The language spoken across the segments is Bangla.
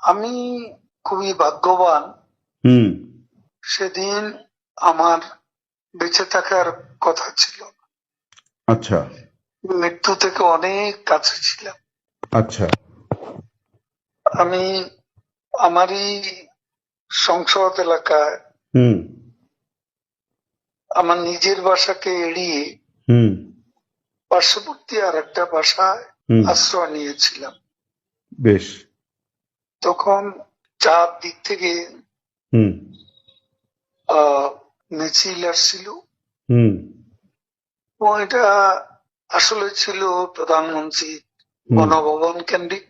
আমি খুবই ভাগ্যবান। হুম। সেদিন আমার বেঁচে থাকার কথা ছিল, আচ্ছা মৃত্যু থেকে অনেক কাছে ছিলাম। আচ্ছা। আমি আমারই সংসদ এলাকায় হুম আমার নিজের বাসাকে এড়িয়ে হুম পার্শ্ববর্তী আর একটা বাসায় হুম। আশ্রয় নিয়েছিলাম। বেশ। তখন চারদিক থেকে হুম মিছিল আসছিল হুম এবং এটা আসলে ছিল প্রধানমন্ত্রী হুম গণভবন কেন্দ্রিক।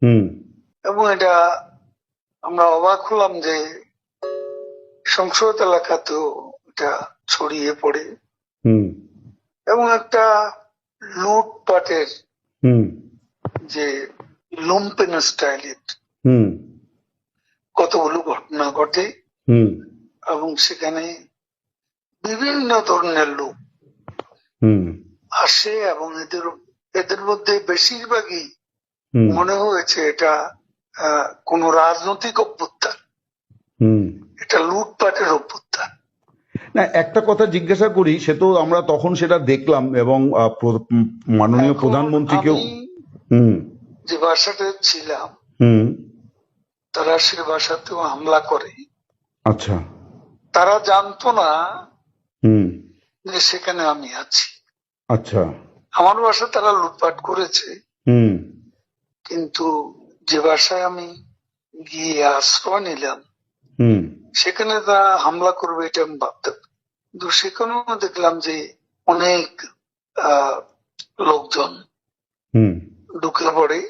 হুম এবং এটা আমরা অবাক হলাম যে সংসদ এলাকাতেও এটা ছড়িয়ে পড়ে হুম এবং একটা লুটপাটের হুম যে লুম্পেন স্টাইলের হুম কতগুলো ঘটনা ঘটে হুম এবং সেখানে বিভিন্ন ধরনের লোক হুম আসে এবং এদের এদের মধ্যে বেশিরভাগই হুম মনে হয়েছে এটা কোন রাজনৈতিক অভ্যুত্থান, হুম। এটা লুটপাটের অভ্যুত্থান। না, একটা কথা জিজ্ঞাসা করি, সে তো আমরা তখন সেটা দেখলাম এবং মাননীয় এখন প্রধানমন্ত্রীকেও। আমি হুম যে বাসাতে ছিলাম হুম। তারা সে বাসাতেও হামলা করে। আচ্ছা। তারা জানতো না হুম। যে সেখানে আমি আছি। আচ্ছা। আমার বাসা তারা লুটপাট করেছে, হুম কিন্তু যে বাসায় আমি গিয়ে আশ্রয় নিলাম হুম সেখানে তারা হামলা করবে এটা আমি ভাবতাম। কিন্তু সেখানেও দেখলাম যে অনেক আহ লোকজন হুম ঢুকে পড়ে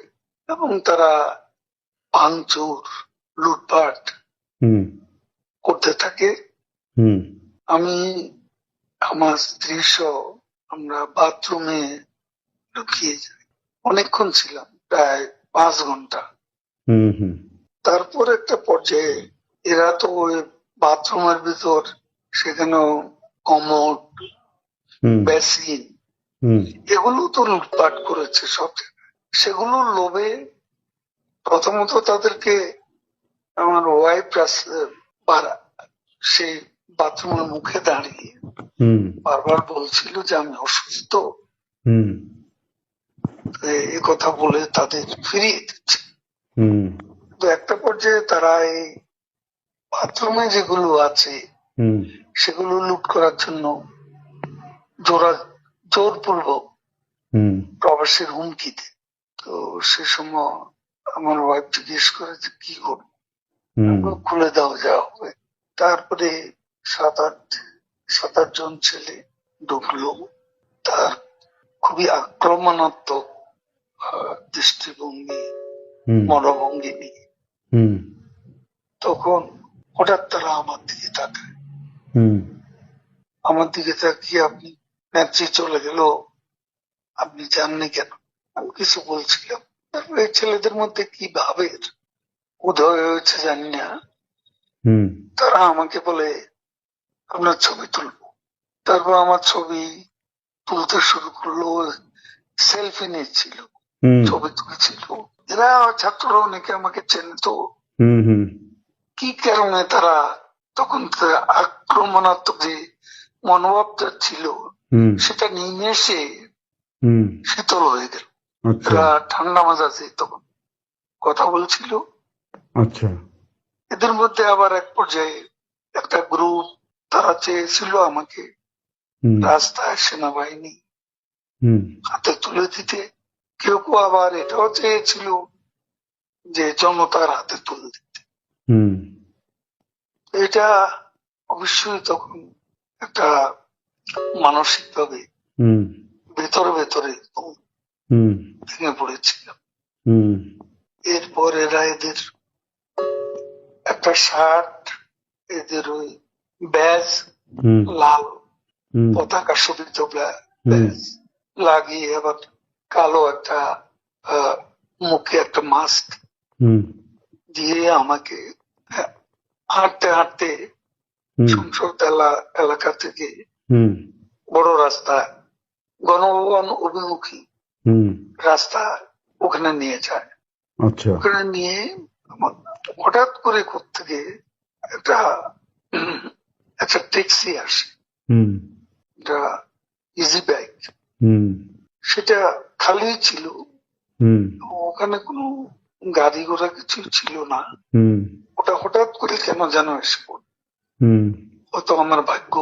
এবং তারা ভাঙচুর লুটপাট হুম করতে থাকে। হুম আমি আমার স্ত্রী সহ আমরা বাথরুমে ঢুকিয়ে যাই, অনেকক্ষণ ছিলাম, প্রায় 5 ঘন্টা। হুম হুম তারপর একটা পর্যায়ে এরা তো ওই বাথরুমের ভিতর সেখানেও কমোড হুম বেসিন হুম এগুলো তো লুটপাট করেছে সব জায়গায়। সেগুলোর লোভে প্রথমত তাদেরকে আমার ওয়াইফ সেই বাথরুমের মুখে দাঁড়িয়ে হুম বারবার বলছিল যে আমি অসুস্থ, হুম এ কথা বলে তাদের ফিরিয়ে দিচ্ছে। হুম তো একটা পর্যায়ে তারা এই বাথরুমে যেগুলো আছে হুম সেগুলো লুট করার জন্য জোরা জোরপূর্বক হুম প্রবেশের হুমকি দেয়। তো সে সময় আমার ওয়াইফ জিজ্ঞেস করে যে কি করবো, হুম খুলে দেওয়া যা হবে। তারপরে সাত আট সাত আট জন ছেলে ঢুকলো, তার খুবই আক্রমণাত্মক দৃষ্টিভঙ্গি হুম মনোভঙ্গি নিয়ে। হুম তখন হঠাৎ তারা আমার দিকে তাকায়, হুম আমার দিকে তাকিয়ে আপনি নেত্রী চলে গেল, আপনি জাননি কেন? আমি কিছু বলছিলাম। তারপর এই ছেলেদের মধ্যে কি ভাবের উদয় হয়েছে জানি না, হুম তারা আমাকে বলে আপনার ছবি তুলবো। তারপর আমার ছবি তুলতে শুরু করলো, সেলফি নিচ্ছিল, হুম ছবি তুলছিল। এরা ছাত্ররা অনেকে আমাকে চেনতো। হুম হুম কি কারণে তারা তখন আক্রমণাত্মক যে মনোভাবটা ছিল হুম সেটা নিয়ে এসে হুম। শীতল হয়ে গেল। আচ্ছা এরা ঠান্ডা মাজাজে তখন কথা বলছিল। আচ্ছা। এদের মধ্যে আবার এক পর্যায়ে একটা গ্রুপ তারা চেয়েছিল আমাকে হুম রাস্তায় সেনাবাহিনী হুম হাতে তুলে দিতে। কেউ কেউ আবার এটাও চেয়েছিল যে জনতার হাতে তুলে দিতে। হুম এটা অবশ্যই তখন একটা মানসিক ভাবে হুম ভেতরে ভেতরে হুম ভেঙে পড়েছিলাম। হুম এরপর এরা এদের একটা শার্ট, এদের ওই ব্যাজ, হুম লাল হুম পতাকা শোভিত হুম ব্যাজ লাগিয়ে আবার কালো একটা মুখে একটা মাস্ক হুম দিয়ে আমাকে হাঁটতে হাঁটতে হুম সংসদ এলাকা থেকে হুম বড় রাস্তা গণভবন অভিমুখী হুম। রাস্তা ওখানে নিয়ে যায়। আচ্ছা। ওখানে নিয়ে হঠাৎ করে কোত্থেকে একটা একটা ট্যাক্সি আসে, হুম একটা ইজি বাইক, হুম সেটা খালি ছিল, হুম ওখানে কোনো গাড়ি ঘোড়া কিছু ছিল না। হুম ওটা হঠাৎ করে কেন যেন এসে পড়ল, হুম হয়তো আমার ভাগ্য।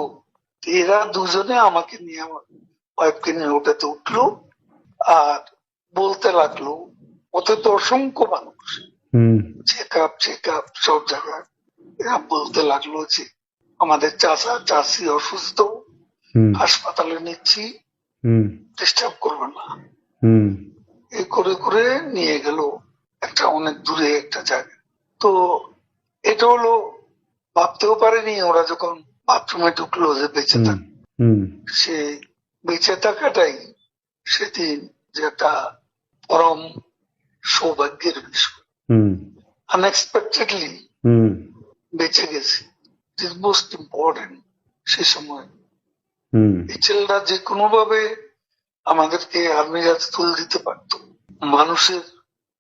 এরা দুজনে আমাকে নিয়ে, আমার ওয়াইফকে নিয়ে ওটাতে উঠলো আর বলতে লাগলো, ওতে তো অসংখ্য মানুষ, হুম চেক আপ সব জায়গায়। এরা বলতে লাগলো যে আমাদের চাচা চাচি অসুস্থ, হুম হাসপাতালে নিচ্ছি, হুম ডিস্টার্ব করবে না। হুম এই করে করে নিয়ে গেল একটা অনেক দূরে একটা জায়গা। তো এটা হলো, ভাবতেও পারেনি ওরা যখন বাথরুমে ঢুকলো যে বেঁচে হুম থাক, হুম সে বেঁচে থাকাটাই সেদিন যে একটা পরম সৌভাগ্যের বিষয়। হুম আনএক্সপেক্টেডলি হুম বেঁচে গেছি, ইট ইজ মোস্ট ইম্পর্টেন্ট। সে সময় হুম এই ছেলেটা যে কোনো ভাবে আমাদেরকে আর্মির হাতে তুলে দিতে পারতো। মানুষের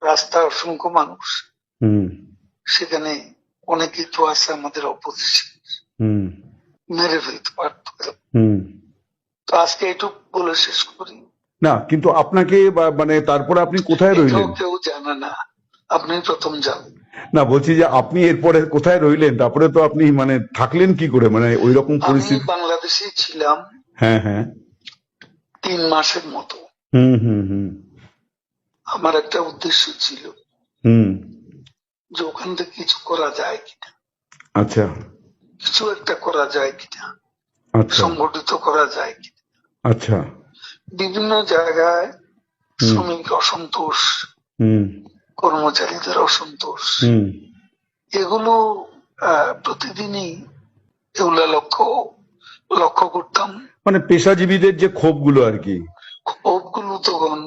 রাস্তা, অসংখ্য মানুষ, হুম সেখানে অনেকে তো আছে আমাদের অপোজিশন, হুম মেরে ফেলতে পারতো। হুম তো আজকে এটুকু বলে শেষ করি, না কিন্তু আপনাকে মানে তারপরে আপনি কোথায় এটাও রইলেন? কেউ জানে না, আপনি প্রথম জানেন। না বলছি যে আপনি এরপরে কোথায় রইলেন, তারপরে তো আপনি মানে থাকলেন কি করে, মানে ওই রকম আমি পরিস্থিতি? বাংলাদেশে ছিলাম হ্যাঁ হ্যাঁ 3 মাসের মতো। হুম হুম হুম আমার একটা উদ্দেশ্য ছিল হুম যে ওখান থেকে কিছু করা যায় কিনা, আচ্ছা কিছু একটা করা যায় কিনা, আচ্ছা সংগঠিত করা যায় কিনা। আচ্ছা বিভিন্ন জায়গায় হুম শ্রমিক অসন্তোষ, হুম কর্মচারীদের অসন্তোষ, হুম এগুলো প্রতিদিনই এগুলা লক্ষ্য লক্ষ্য করতাম। মানে পেশাজীবীদের যে ক্ষোভগুলো আর কি। ক্ষোভগুলো তখন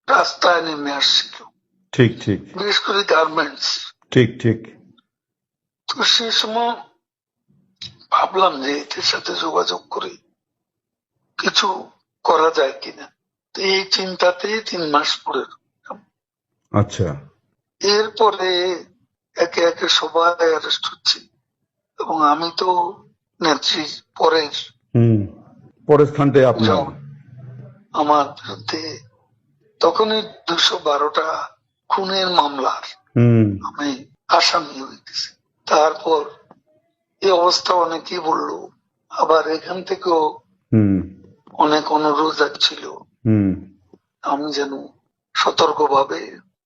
রাস্তায় নেমে আসছিল, ঠিক ঠিক বিশেষ করে গার্মেন্টস। ঠিক ঠিক তো সে সময় ভাবলাম যে এদের সাথে যোগাযোগ করে কিছু করা যায় কিনা। তো এই চিন্তাতেই 3 মাস পরে রইলাম। আচ্ছা এরপরে একে একে সবাই অ্যারেস্ট হচ্ছে, এবং আমি তো নেত্রী পরের হুম পরের স্থানটাই আপনার। জন, আমার বিরুদ্ধে তখনই 212টা খুনের মামলার হুম আমি আসামি হয়ে গেছি। তারপর এই অবস্থা অনেকেই বলল, আবার এখান থেকেও হুম অনেক অনুরোধ যাচ্ছিল হুম আমি যেন সতর্কভাবে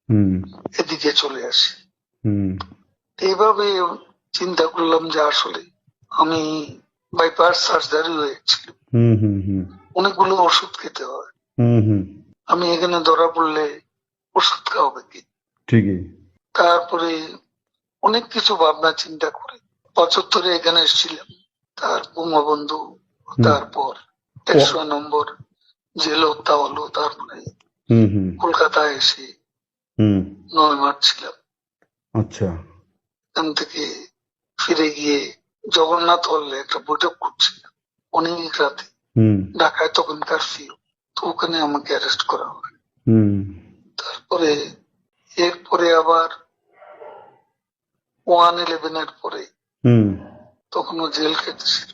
হুম এদিকে চলে আসি। হুম এইভাবে চিন্তা করলাম যে আসলে আমি বাইপাস সার্জারি হয়েছিল, হুম হুম হুম অনেকগুলো ওষুধ খেতে হয়, হুম হুম আমি এখানে ধরা পড়লে ওষুধ খাওয়াবে কি। ঠিকই তারপরে অনেক কিছু ভাবনা চিন্তা করে 75-এ এখানে এসেছিলাম, তার বঙ্গবন্ধু, হুম তারপর ও 100 নম্বর জেল হত্যা হলো, তারপরে হুম হুম কলকাতায় এসে হুম 9 মাস ছিলাম। আচ্ছা এখান থেকে ফিরে গিয়ে জগন্নাথ হলে একটা বৈঠক করছিলাম অনেক রাতে, হুম ঢাকায় তখন কারফিউ। তো ওখানে আমাকে অ্যারেস্ট করা হয়। হুম তারপরে এরপরে আবার 111-এর পরে হুম তখনও জেল খেটেছিল।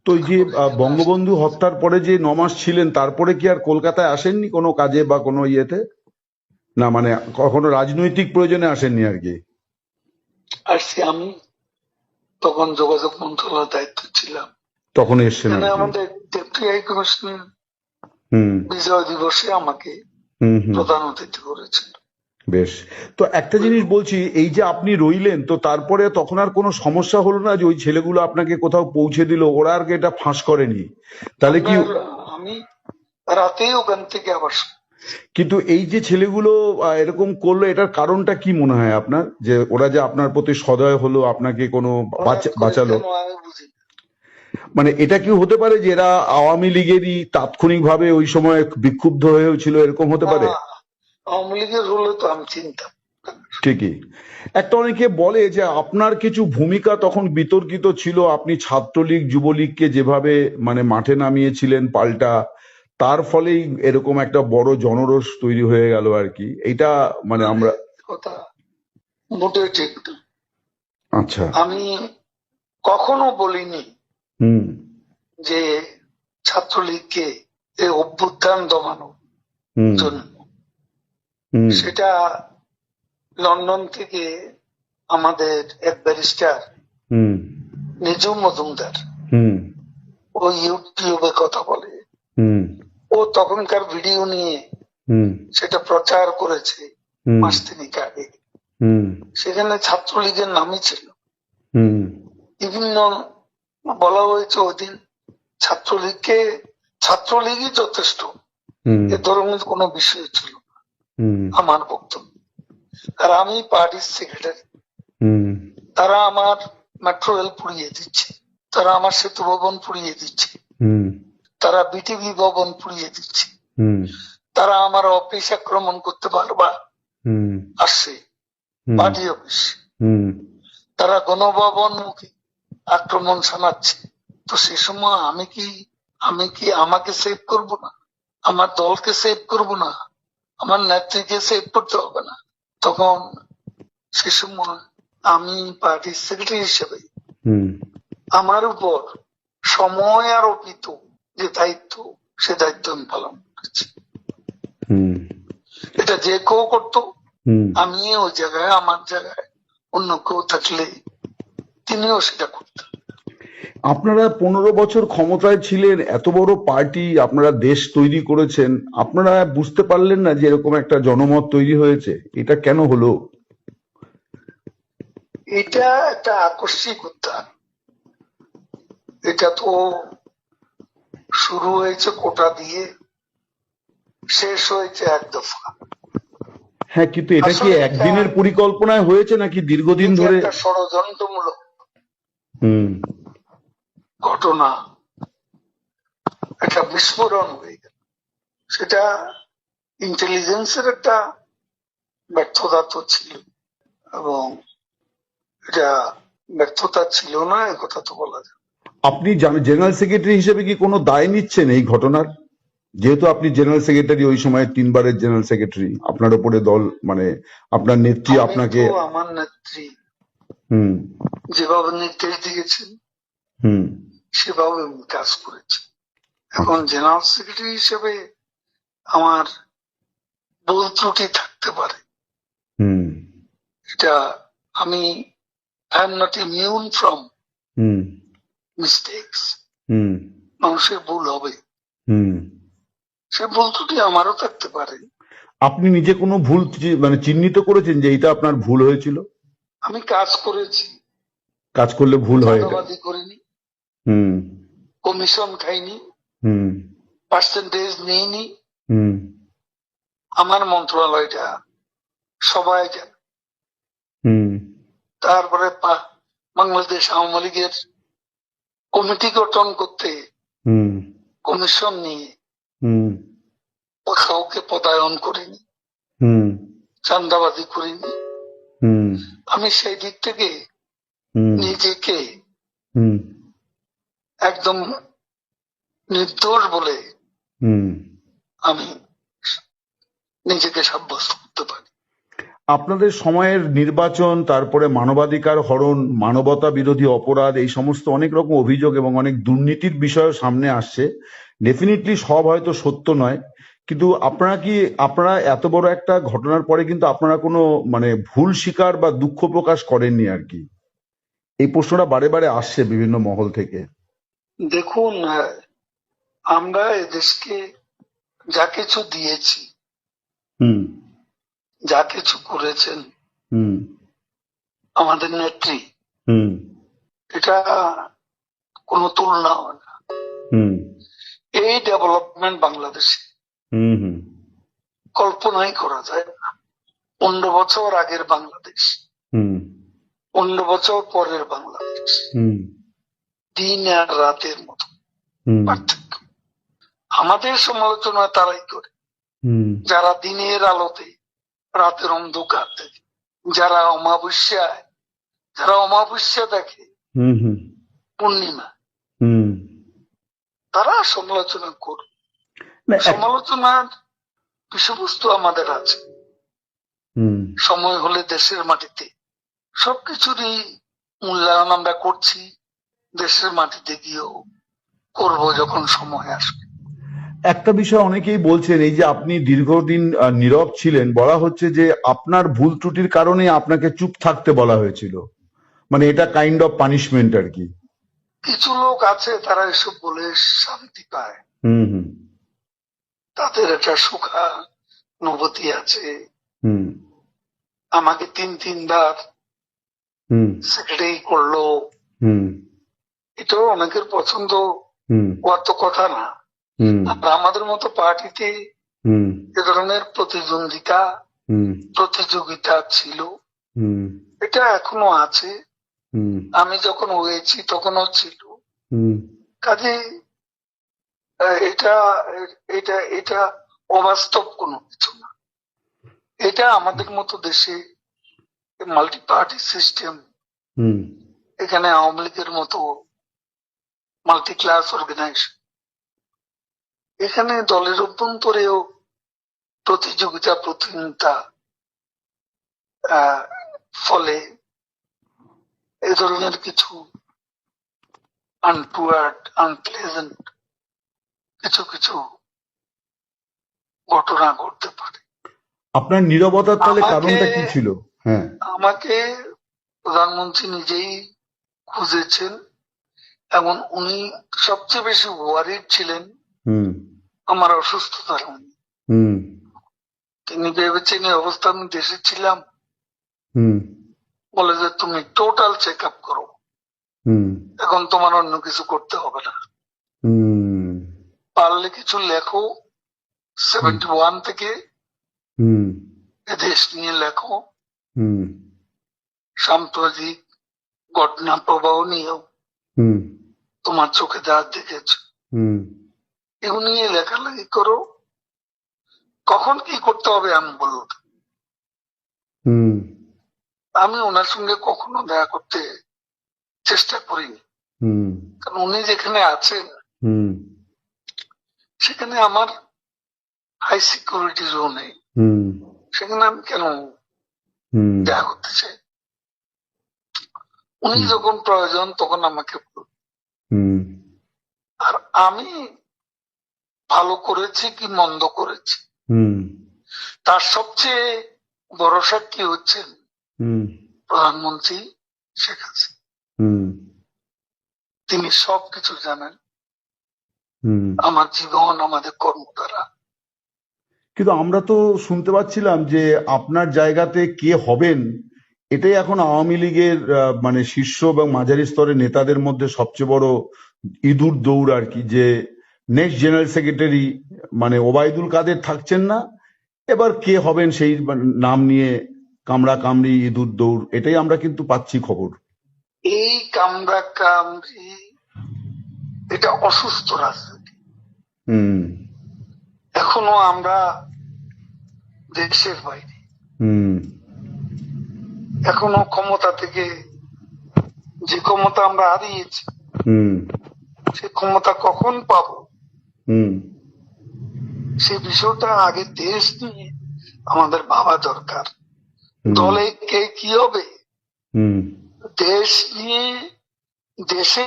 তো এই যে তারপরে এখানে আসলাম। বঙ্গবন্ধু হত্যার পরে যে 9 মাস ছিলেন, তারপরে কি আর কলকাতায় আসেননি কোনো কাজে বা কোনো ইয়েতে? না মানে কখনো রাজনৈতিক প্রয়োজনে আসেননি আর কি? আসছি আমি, তখন যোগাযোগ মন্ত্রণালয়ের দায়িত্ব ছিলাম। তখন এসছেন এখানে আর কি। আমাদের ডেপুটি হাই কমিশনার হুম বিজয় দিবসে আমাকে হুম হুম প্রধান অতিথি করেছিল। বেশ। তো একটা জিনিস বলছি, এই যে আপনি রইলেন, তো তারপরে তখন আর কোনো সমস্যা হলো না যে ওই ছেলেগুলো আপনাকে কোথাও পৌঁছে দিল, ওরা আর কি এটা ফাঁস করেনি? তাহলে কি? আপনার আমি রাতেই ওখান থেকে আবার কিন্তু এই যে ছেলেগুলো এরকম করলো, এটার কারণটা কি মনে হয় আপনার, যে ওরা যে আপনার প্রতি সদয় হলো, আপনাকে কোনো হঠাৎ করে বাঁচালো? কেন আমি বুঝি না। মানে এটা কি হতে পারে যে এরা আওয়ামী লীগেরই তাৎক্ষণিকভাবে ওই সময় বিক্ষুব্ধ হয়েছিল, এরকম হতে না, পারে? আওয়ামী লীগের হলে তো আমি চিন্তা। ঠিকই। একটা অনেকে বলে যে আপনার কিছু ভূমিকা তখন বিতর্কিত ছিল, আপনি ছাত্রলীগ যুবলীগকে যেভাবে মানে মাঠে নামিয়েছিলেন পাল্টা, তার ফলেই এরকম একটা বড় জনরোষ তৈরি হয়ে গেল আর কি। এটা মানে আরে আমরা কথা মোটেও ঠিক না। আচ্ছা। আমি কখনো বলিনি হুম যে ছাত্রলীগকে এই অভ্যুত্থান দমানোর হুম জন্য। হুম সেটা লন্ডন থেকে আমাদের এক ব্যারিস্টার হুম নিজুম মজুমদার, হুম ও ইউটিউবে কথা বলে, হুম ও তখনকার ভিডিও নিয়ে হুম সেটা প্রচার করেছে হুম মাস তিনেক আগে। হুম সেখানে ছাত্রলীগের নামই ছিল। হুম বিভিন্ন বলা হয়েছে ওই দিন ছাত্রলীগই যথেষ্ট, হুম এ ধরনের কোনো বিষয় ছিল না হুম আমার বক্তব্য। আর আমি পার্টির সেক্রেটারি, হুম তারা আমার মেট্রো রেল পুড়িয়ে দিচ্ছে, তারা আমার সেতু ভবন পুড়িয়ে দিচ্ছে, হুম তারা বিটিভি ভবন পুড়িয়ে দিচ্ছে, হুম তারা আমার অফিস আক্রমণ করতে বারবার হুম আসছে, হুম পার্টি অফিস। হুম তারা গণভবন মুখে আক্রমণ শানাচ্ছে। তো সে সময় আমি কি আমাকে সেভ করব না? আমার দলকে সেভ করব না? আমার নেত্রীকে সেভ করতে হবে না? তখন সে সময় আমি পার্টির সেক্রেটারি হিসেবে হুম আমার উপর সময় আরোপিত যে দায়িত্ব, সে দায়িত্ব আমি পালন করেছি। হুম এটা যে কেউ করতো, হুম আমি ওই জায়গায় আমার জায়গায় অন্য কেউ থাকলে তিনিও সেটা করতেন। আপনারা 15 বছর ক্ষমতায় ছিলেন, এত বড় পার্টি, আপনারা দেশ তৈরি করেছেন, আপনারা বুঝতে পারলেন না যে এরকম একটা জনমত তৈরি হয়েছে? এটা কেন হলো? এটা একটা আকস্মিক উত্থান। এটা তো শুরু হয়েছে কোটা দিয়ে, শেষ হয়েছে এক দফা। হ্যাঁ, কিন্তু এটা কি আসলে এটা একদিনের পরিকল্পনায় হয়েছে নাকি দীর্ঘদিন এটা ধরে? একটা ষড়যন্ত্রমূলক হুম ঘটনা, একটা বিস্ফোরণ হয়ে গেল। সেটা ইন্টেলিজেন্সের একটা ব্যর্থতা তো ছিল, এবং এটা ব্যর্থতা ছিল না এ কথা তো বলা যায়। আপনি জেনারেল সেক্রেটারি হিসেবে কি কোনো দায় নিচ্ছেন এই ঘটনার? যেহেতু আপনি জেনারেল সেক্রেটারি, ওই সময় 3 বারের জেনারেল সেক্রেটারি, আপনার উপরে দল, মানে আপনার নেত্রী আমি আপনাকে। তো আমার নেত্রী হুম যেভাবে নির্দেশ দিয়েছেন হুম সেভাবে আমি কাজ করেছি। এখন আচ্ছা। জেনারেল সেক্রেটারি হিসেবে আমার ভুল ত্রুটি থাকতে পারে, হুম এটা আমি I am not immune from hmm mistakes. হুম মানুষের ভুল হবে, হুম সে ভুল ত্রুটি আমারও থাকতে পারে। আপনি নিজে কোনো ভুল মানে চিহ্নিত করেছেন যে এটা আপনার ভুল হয়েছিল? আমি কাজ করেছি, কাজ করলে ভুল হয় এটা? চাঁদাবাজি করিনি, হুম কমিশন খাইনি, হুম পার্সেন্টেজ নিইনি। হুম আমার মন্ত্রণালয়টা সবাই জানে। হুম তারপরে বাংলাদেশ আওয়ামী লীগের কমিটি গঠন করতে হুম কমিশন নিয়ে হুম কাউকে পদায়ন করিনি, হুম চাঁদাবাজি করিনি। হুম আমি সেই দিক থেকে হুম নিজেকে হুম একদম নির্দোষ বলে হুম আমি নিজেকে সাব্যস্ত করতে পারি। আপনাদের সময়ের নির্বাচন, তারপরে মানবাধিকার হরণ, মানবতা বিরোধী অপরাধ, এই সমস্ত অনেক রকম অভিযোগ এবং অনেক দুর্নীতির বিষয় সামনে আসছে। ডেফিনেটলি সব হয়তো সত্য নয়, কিন্তু আপনারা এত বড় একটা ঘটনার পরে কিন্তু আপনারা কোনো মানে ভুল স্বীকার বা দুঃখ প্রকাশ করেননি আর কি। এই প্রশ্নটা বারে বারে আসছে বিভিন্ন মহল থেকে। দেখুন, আমরা এদেশকে যা কিছু দিয়েছি, হুম যা কিছু করেছেন হুম আমাদের নেত্রী, হুম এটা কোনো তুলনা হয় না। হুম এই ডেভেলপমেন্ট বাংলাদেশে হুম হুম কল্পনাই করা যায় না। 15 বছর আগের বাংলাদেশ, হুম 15 বছর পরের বাংলাদেশ, হুম দিন আর রাতের মতো হুম পার্থক্য। আমাদের সমালোচনা তারাই করে হুম যারা দিনের আলোতে রাতের অন্ধকার দেখে, যারা অমাবস্যা দেখে হুম হুম পূর্ণিমা, হুম তারা সমালোচনা করে। না সমালোচনার বিষয়বস্তু আমাদের আছে। হুম সময় হলে দেশের মাটিতে সবকিছুরই মূল্যায়ন আমরা করছি, দেশের মাটিতে গিয়েও করবো যখন সময় আসবে। একটা বিষয় অনেকেই বলছেন, এই যে আপনি দীর্ঘদিন নীরব ছিলেন, বলা হচ্ছে যে আপনার ভুল ত্রুটির কারণে আপনাকে চুপ থাকতে বলা হয়েছিল, মানে এটা কাইন্ড অফ পানিশমেন্ট আর কি। কিছু লোক আছে তারা এসব বলে শান্তি পায়, হুম হুম তাদের একটা সুখানুভূতি আছে। হুম আমাকে তিনবার হুম সেক্রেটারি করলো, হুম এটাও অনেকের পছন্দ হুম হওয়ার তো কথা না। হুম আর আমাদের মতো পার্টিতে হুম এ ধরনের হুম প্রতিযোগিতা ছিল, হুম এটা এখনো আছে। হুম আমি যখন হয়েছি তখনও ছিল। হুম কাজে এটা এটা এটা অবাস্তব কোনো কিছু না। এটা আমাদের মতো দেশে মাল্টি পার্টি সিস্টেম, হুম এখানে আওয়ামী লীগের মতো মাল্টি ক্লাস অর্গানাইজেশন, এখানে দলের অভ্যন্তরেও প্রতিযোগিতা প্রতিযোগিতা ফলে এ ধরনের কিছু আনটুয়ার্ড আনপ্লেজেন্ট কিছু কিছু ঘটনা ঘটতে পারে। আপনার নীরবতার তাহলে আমাকে কারণটা কি ছিল? হ্যাঁ। আমাকে প্রধানমন্ত্রী নিজেই খুঁজেছেন এবং উনি সবচেয়ে বেশি ওয়ারিড ছিলেন হুম আমার অসুস্থতার জন্য। হুম তিনি ভেবেছেন এই অবস্থা আমি দেশে ছিলাম, হুম বলে যে তুমি টোটাল চেক আপ করো, হুম এখন তোমার অন্য কিছু করতে হবে না, হুম পারলে কিছু লেখো, 71 থেকে হুম এ দেশ নিয়ে লেখো, হুম সাম্প্রতিক ঘটনা প্রবাহ নিয়েও হুম তোমার চোখে যা দেখেছ হুম এগুলো নিয়ে লেখালেখি করো, কখন কি করতে হবে আমি বলবো। হুম আমি ওনার সঙ্গে কখনো দেখা করতে চেষ্টা করিনি, হুম কারণ উনি যেখানে আছেন হুম সেখানে আমার হাই সিকিউরিটি জোনে, হুম সেখানে আমি কেন হুম দেখা করতে চাই। উনি যখন প্রয়োজন তখন আমাকে বলবেন। হুম আর আমি ভালো করেছি কি মন্দ করেছি হুম তার সবচেয়ে বড় সাক্ষী হচ্ছেন হুম প্রধানমন্ত্রী শেখ হাসিনা। হুম তিনি সবকিছু জানেন, হুম আমার জীবন আমাদের কর্ম দ্বারা। কিন্তু আমরা তো শুনতে পাচ্ছিলাম যে আপনার জায়গাতে কে হবেন এটাই এখন আওয়ামী লীগের মানে শীর্ষ এবং মাঝারি স্তরের নেতাদের মধ্যে সবচেয়ে বড় ইঁদুর দৌড় আর কি, যে নেক্সট জেনারেল সেক্রেটারি মানে ওবায়দুল কাদের থাকছেন না, এবার কে হবেন সেই নাম নিয়ে কামড়া কামড়ি ইঁদুর দৌড়, এটাই আমরা কিন্তু পাচ্ছি খবর। এই কামড়া কামড়ি এটা অসুস্থ রাজনীতি। হুম এখনো আমরা দেশের বাইরে, হুম এখনো ক্ষমতা থেকে যে ক্ষমতা আমরা হারিয়েছি হুম সে ক্ষমতা কখন পাবো হুম সে বিষয়টা আগে দেশ নিয়ে আমাদের ভাবা দরকার। দলে কে কি হবে হুম দেশ নিয়ে দেশে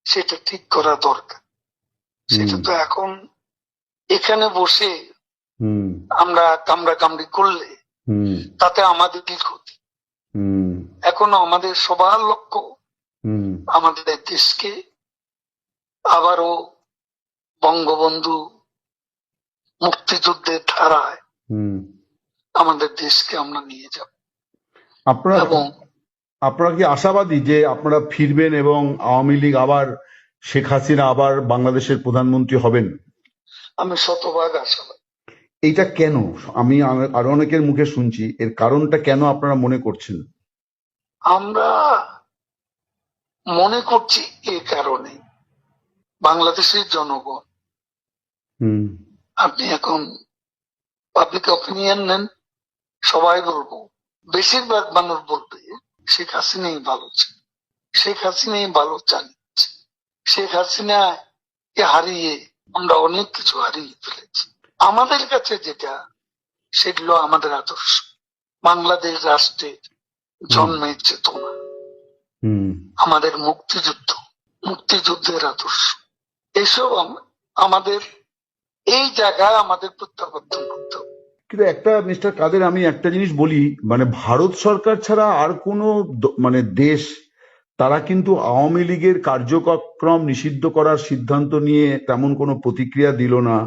সেটা ঠিক করা দরকার। সেটা তো এখন এখানে বসে হুম আমরা কামড়া কামড়ি করলে হুম তাতে আমাদের কি ক্ষতি। হুম এখনো আমাদের সবার লক্ষ্য হুম আমাদের দেশকে আবারও বঙ্গবন্ধু মুক্তিযুদ্ধের ধারায় হুম আমাদের দেশকে আমরা নিয়ে যাব। আপনারা এবং আপনারা কি আশাবাদী যে আপনারা ফিরবেন এবং আওয়ামী লীগ আবার শেখ হাসিনা আবার বাংলাদেশের প্রধানমন্ত্রী হবেন? আমি শতভাগ আশাবাদী। এইটা কেন? আমি আরো অনেকের মুখে শুনছি, এর কারণটা কেন আপনারা মনে করছেন? আমরা মনে করছি এ কারণে বাংলাদেশের জনগণ, হুম আপনি এখন পাবলিক অপিনিয়ন নেন, সবাই বলবো, বেশিরভাগ মানুষ বলবে শেখ হাসিনাই ভালো ছিল, শেখ হাসিনাই ভালো চালিয়েছে, শেখ হাসিনাকে হারিয়ে আমরা অনেক কিছু হারিয়ে ফেলেছি। আমাদের কাছে যেটা সেগুলো আমাদের আদর্শ, বাংলাদেশ রাষ্ট্রের জন্মের চেতনা, হুম। আমাদের মুক্তিযুদ্ধের আদর্শ, এসব আমাদের এই জায়গায় আমাদের প্রত্যাবর্তন করতে হবে। কিন্তু একটা মিস্টার কাদের, আমি একটা জিনিস বলি, মানে ভারত সরকার ছাড়া আর কোনো মানে দেশ, তারা কিন্তু আওয়ামী লীগের কার্যক্রম নিষিদ্ধ করার সিদ্ধান্ত নিয়ে তেমন কোনো প্রতিক্রিয়া দিল না।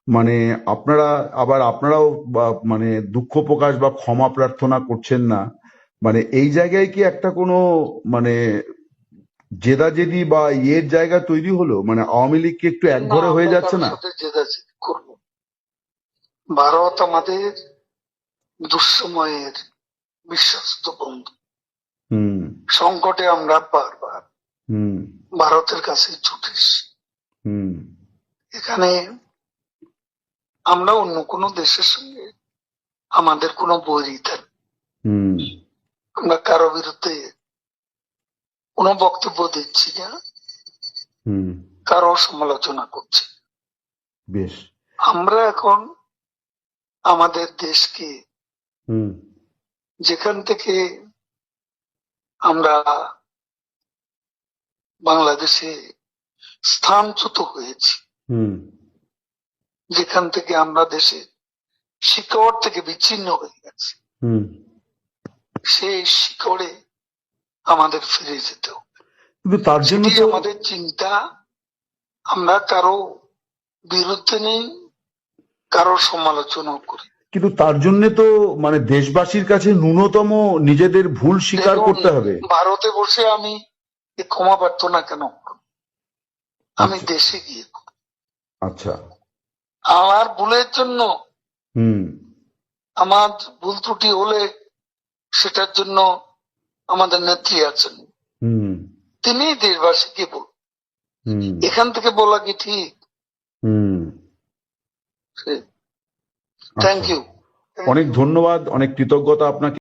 মানে আপনারাও মানে দুঃখ প্রকাশ বা ক্ষমা প্রার্থনা করছেন না। মানে এই জায়গায় কি একটা কোনো মানে জেদাজেদি বা ইয়ের জায়গা তৈরি হলো? মানে আওয়ামী লীগ কি একটু না, একঘরে আমরা হয়ে যাচ্ছে কারোর না? সাথে জেদাজেদি করব? ভারত আমাদের দুঃসময়ের বিশ্বস্ত বন্ধু। হুম। সংকটে আমরা বারবার হুম। ভারতের কাছে ছুটিস। হুম। এখানে আমরা অন্য কোনো দেশের সঙ্গে আমাদের কোনো বৈরিতা নেই। হুম। আমরা কারো বিরুদ্ধে কোনো বক্তব্য দিচ্ছি না, হুম। কারো সমালোচনা করছি না। বেশ। আমরা এখন আমাদের দেশকে, হুম। যেখান থেকে আমরা বাংলাদেশে স্থানচ্যুত হয়েছি, হুম। যেখান থেকে আমরা দেশে শিকড় থেকে বিচ্ছিন্ন হয়ে গেছি, হুম। সেই শিকড়ে আমাদের ফিরে যেতে হবে। কিন্তু তার জন্য সেটি তো আমাদের চিন্তা। আমরা কারো বিরুদ্ধে নেই, কারো সমালোচনা করি। কিন্তু তার জন্য তো মানে দেশবাসীর কাছে ন্যূনতম নিজেদের ভুল স্বীকার দেখুন, করতে হবে। ভারতে বসে আমি এ ক্ষমা প্রার্থনা কেন করব? আমি আচ্ছা। দেশে গিয়ে করব। আচ্ছা। আমার ভুলের জন্য, হুম। আমার ভুল ত্রুটি হলে সেটার জন্য আমাদের নেত্রী আছেন, হুম। তিনি দেশবাসীকে বল। হুম। এখান থেকে বলা কি ঠিক? হুম। থ্যাংক আচ্ছা, ইউ। অনেক ধন্যবাদ, অনেক কৃতজ্ঞতা আপনাকে।